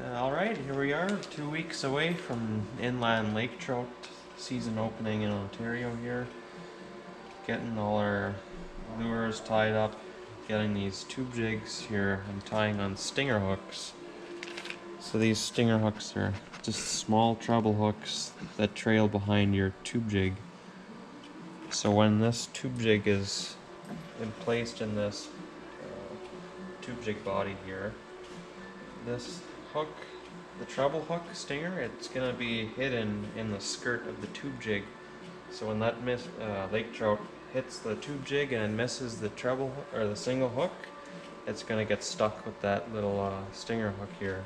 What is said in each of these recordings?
Alright, here we are, 2 weeks away from inland lake trout season opening in Ontario here. Getting all our lures tied up, getting these tube jigs here. I'm tying on stinger hooks. So these stinger hooks are just small treble hooks that trail behind your tube jig. So when this tube jig is placed in this tube jig body here, this hook, the treble hook stinger, it's gonna be hidden in the skirt of the tube jig. So when that lake trout hits the tube jig and misses the treble or the single hook, it's gonna get stuck with that little stinger hook here.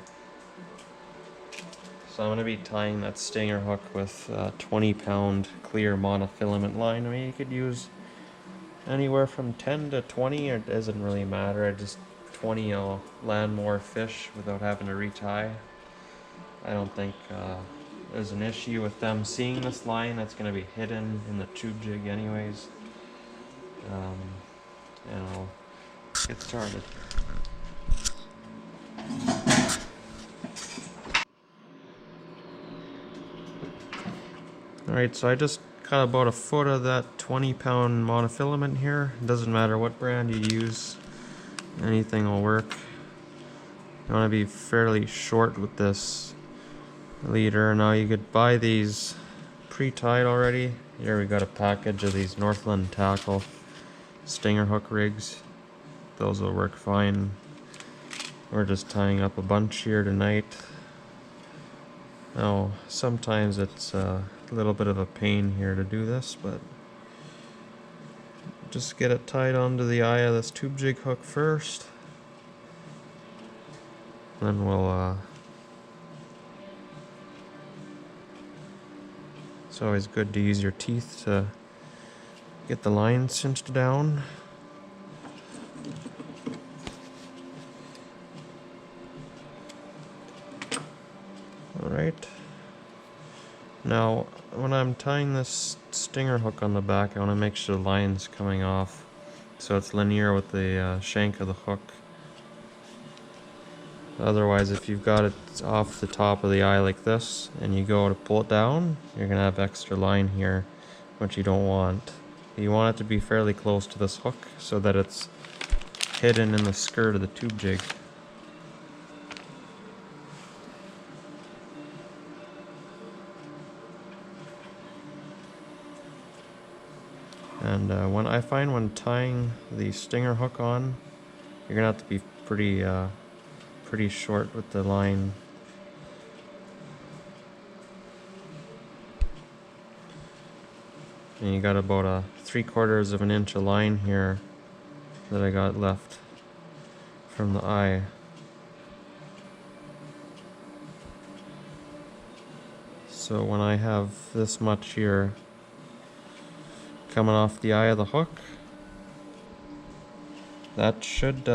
So I'm gonna be tying that stinger hook with 20-pound clear monofilament line. I mean, you could use anywhere from 10 to 20, it doesn't really matter. I just 20 will land more fish without having to retie. I don't think there's an issue with them seeing this line that's going to be hidden in the tube jig anyways. And I'll get started. Alright, so I just cut about a foot of that 20-pound monofilament here. It doesn't matter what brand you use, anything will work. You want to be fairly short with this leader. Now you could buy these pre-tied already. Here we got a package of these Northland Tackle stinger hook rigs. Those will work fine. We're just tying up a bunch here tonight. Now sometimes it's a little bit of a pain here to do this, but just get it tied onto the eye of this tube jig hook first. Then we'll it's always good to use your teeth to get the line cinched down. Alright. Now, when I'm tying this stinger hook on the back, I want to make sure the line's coming off so it's linear with the shank of the hook. Otherwise, if you've got it off the top of the eye like this and you go to pull it down, you're going to have extra line here, which you don't want. You want it to be fairly close to this hook so that it's hidden in the skirt of the tube jig. And when tying the stinger hook on, you're going to have to be pretty short with the line. And you got about a 3/4 of an inch of line here that I got left from the eye. So when I have this much here coming off the eye of the hook, that should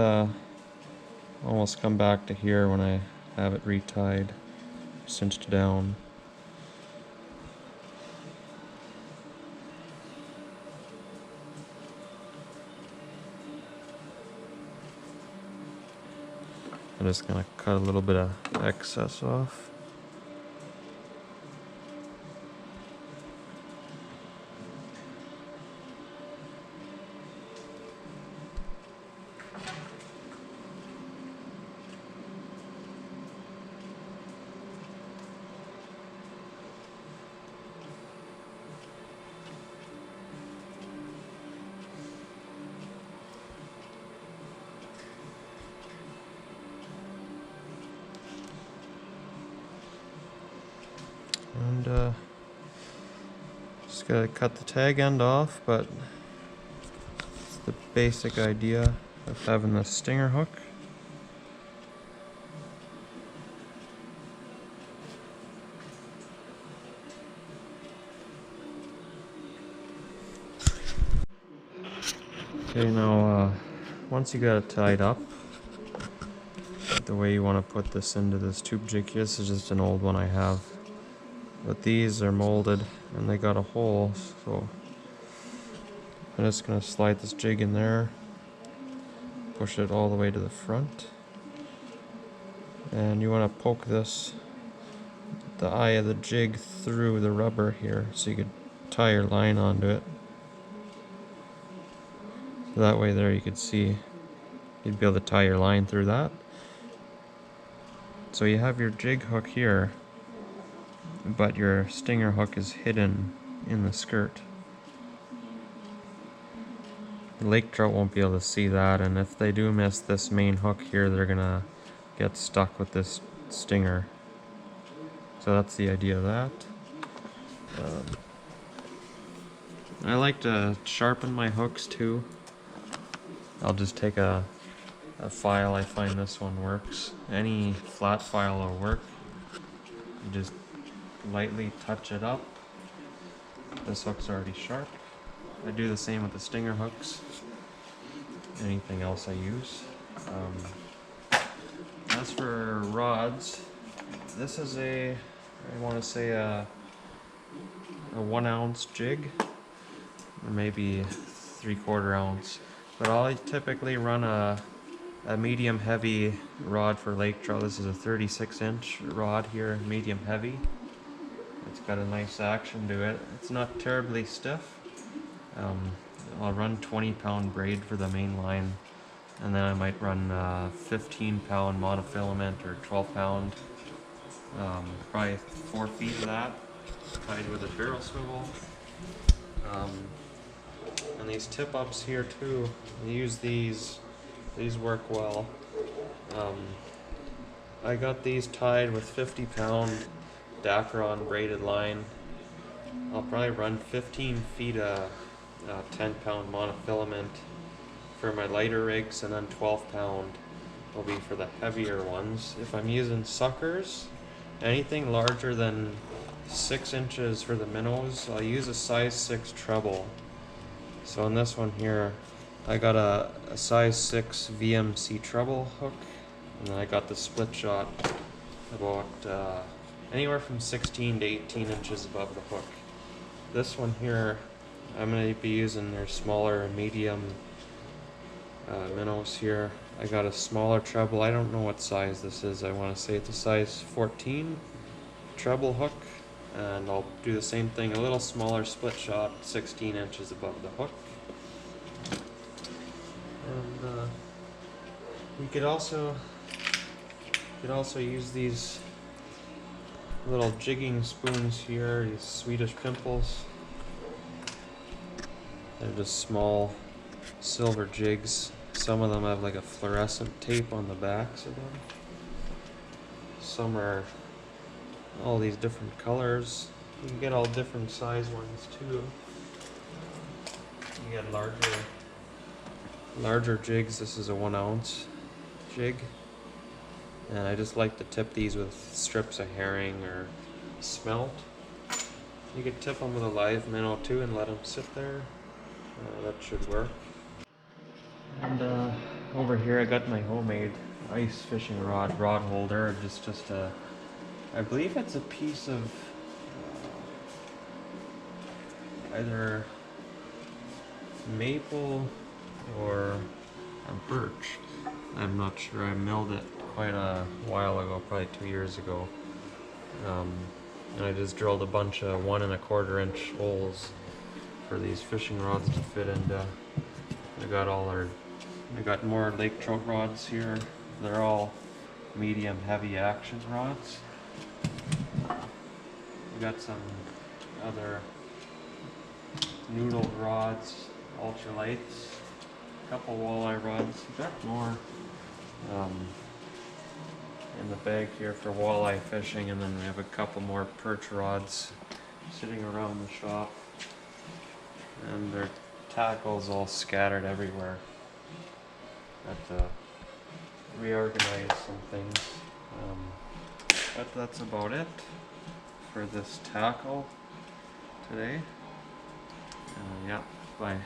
almost come back to here when I have it retied, cinched down. I'm just gonna cut a little bit of excess off. And just gotta cut the tag end off, but it's the basic idea of having the stinger hook. Okay, now once you got it tied up, the way you want to put this into this tube jig here, this is just an old one I have. But these are molded and they got a hole, so I'm just going to slide this jig in there, push it all the way to the front, and you want to poke the eye of the jig through the rubber here so you could tie your line onto it. So that way there you could see, you'd be able to tie your line through that. So you have your jig hook here, but your stinger hook is hidden in the skirt. The lake trout won't be able to see that, and if they do miss this main hook here, they're gonna get stuck with this stinger. So that's the idea of that. I like to sharpen my hooks too. I'll just take a file. I find this one works. Any flat file will work. You just lightly touch it up. This hook's already sharp. I do the same with the stinger hooks. Anything else I use. As for rods, this is I want to say a 1 ounce jig, or maybe 3/4 ounce. But I'll typically run a medium heavy rod for lake trout. This is a 36-inch rod here, medium heavy. It's got a nice action to it. It's not terribly stiff. I'll run 20-pound braid for the main line, and then I might run 15-pound monofilament or 12-pound. Probably 4 feet of that, tied with a barrel swivel. And these tip-ups here too, I use these work well. I got these tied with 50-pound Dacron braided line. I'll probably run 15 feet of 10-pound monofilament for my lighter rigs, and then 12-pound will be for the heavier ones. If I'm using suckers, anything larger than 6 inches for the minnows, I'll use a size 6 treble. So on this one here, I got a size 6 VMC treble hook, and then I got the split shot about anywhere from 16 to 18 inches above the hook. This one here, I'm going to be using their smaller and medium minnows here. I got a smaller treble. I don't know what size this is. I want to say it's a size 14 treble hook, and I'll do the same thing, a little smaller split shot, 16 inches above the hook. And you could also use these little jigging spoons here, these Swedish pimples. They're just small silver jigs. Some of them have like a fluorescent tape on the backs of them. Some are all these different colors. You can get all different size ones too. You get larger jigs. This is a 1 ounce jig. And I just like to tip these with strips of herring or smelt. You could tip them with a live minnow too and let them sit there. That should work. And over here I got my homemade ice fishing rod holder. Just a, I believe it's a piece of either maple or a birch. I'm not sure. I milled it quite a while ago, probably 2 years ago. And I just drilled a bunch of 1 1/4 inch holes for these fishing rods to fit into. I got more lake trout rods here. They're all medium heavy action rods. We got some other noodle rods, ultralights, a couple walleye rods. We got more in the bag here for walleye fishing, and then we have a couple more perch rods sitting around the shop. And their tackles all scattered everywhere. Had to reorganize some things. But that's about it for this tackle today. Yeah, bye.